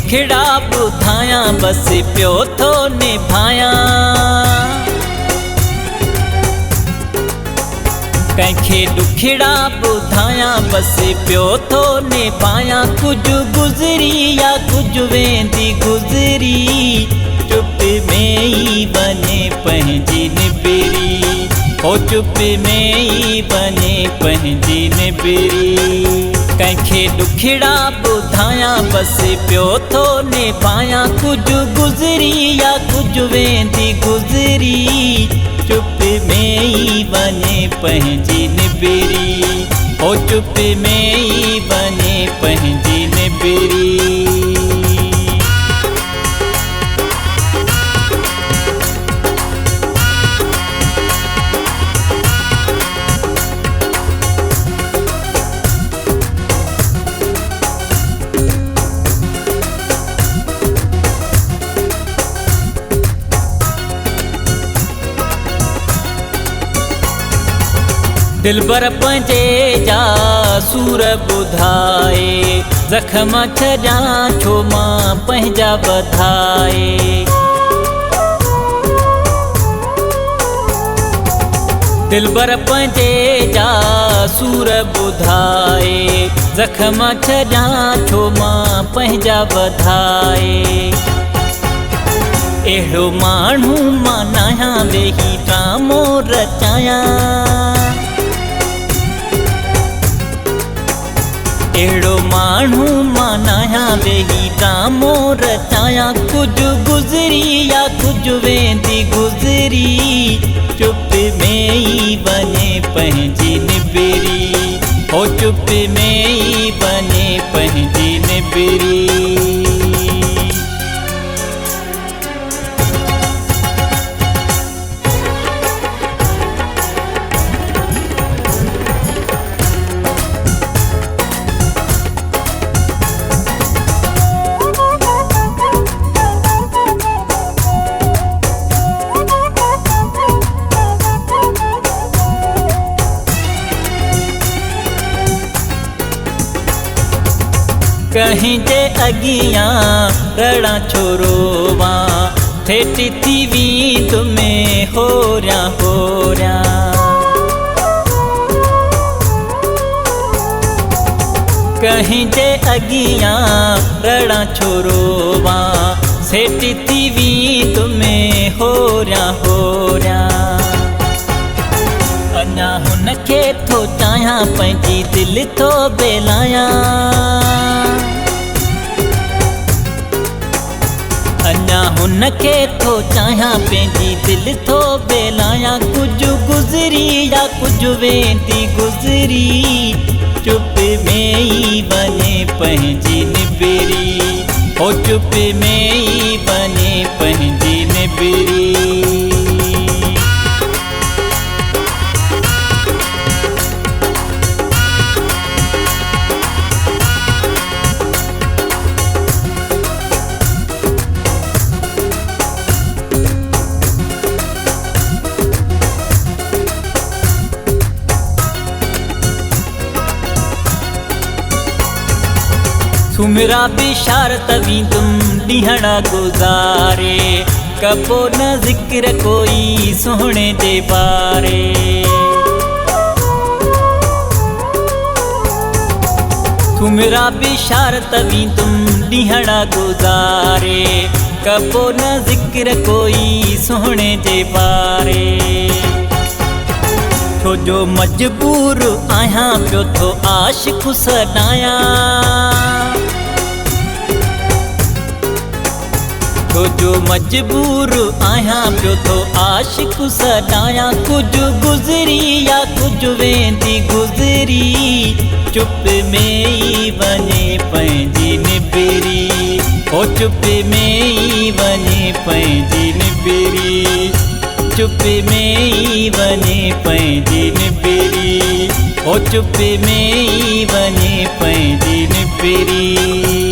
दुखड़ा ॿुधायां बस पियो थो निभायां। कंहिंखे दुखड़ा ॿुधायां बस पियो थो निभायां। कुझु गुज़री या कुझु वेंदी गुज़री, चुप में ई बने पंहिंजी निबिरी। ओ चुप में ई बने पंहिंजी निबिरी। कंहिंखे दुखड़ा ॿुधायां बस पियो थो निभायां। कुझु गुज़री या कुझु वेंदी गुज़री, चुप में ई बने पंहिंजी निबिरी। ओ चुप में ई बने पंहिंजी निबिरी। दिलबर पंहिंजे जा सूर ॿुधाए, ज़ख़्म छॾियां छो मां पंहिंजा वधाए। दिलबर पंहिंजे जा सूर ॿुधाए, ज़ख़्म छॾियां छो मां पंहिंजा वधाए। अहिड़ो माण्हू मां नाहियां वेही ड्रामो रचायां। अहिड़ो माण्हू मां नाहियां वेही ड्रामो रचायां। कुझु गुज़री या कुझु वेंदी गुज़री, चुप में ई बने पंहिंजी निबिरी। ओ चुप में ई बने पंहिंजी निबिरी। कहीं जे अगियां रड़ा छोरोवा, ठेठी थी वींद में होरिया होरिया। कहीं जे अगियां रड़ा छोरोवा, ठेठी थी वींद में होरिया होरिया। अञा हुनखे थो चाहियां पंहिंजी दिलि थो बेलायां। अञा हुनखे थो चाहियां पंहिंजी दिलि थो बेलायां। कुझु गुज़री या कुझु वेंदी गुज़री, चुप में ई बने पंहिंजी निबिरी। ओ चुप में ई बने पंहिंजी निबिरी। सुमिरा बिशारत वींदुम ॾींहड़ा गुज़ारे, कबो न ज़िक्र कोई सोहणे जे बारे। सुमिरा बिशारत वींदुम ॾींहड़ा गुज़ारे, कबो न ज़िक्र कोई सोहणे जे बारे। छो जो मजबूर आहियां पियो थो आशिक़ सॾायां। छो जो मजबूर आहियां पियो थो आशिक़ सॾायां। कुझु गुज़री या कुझु वेंदी गुज़री, चुप में ई बने पंहिंजी निबिरी। ओ चुप में ई बने पंहिंजी निबिरी। चुप में ई बने पंहिंजी निबिरी। ओ चुप में ई बने पंहिंजी निबिरी।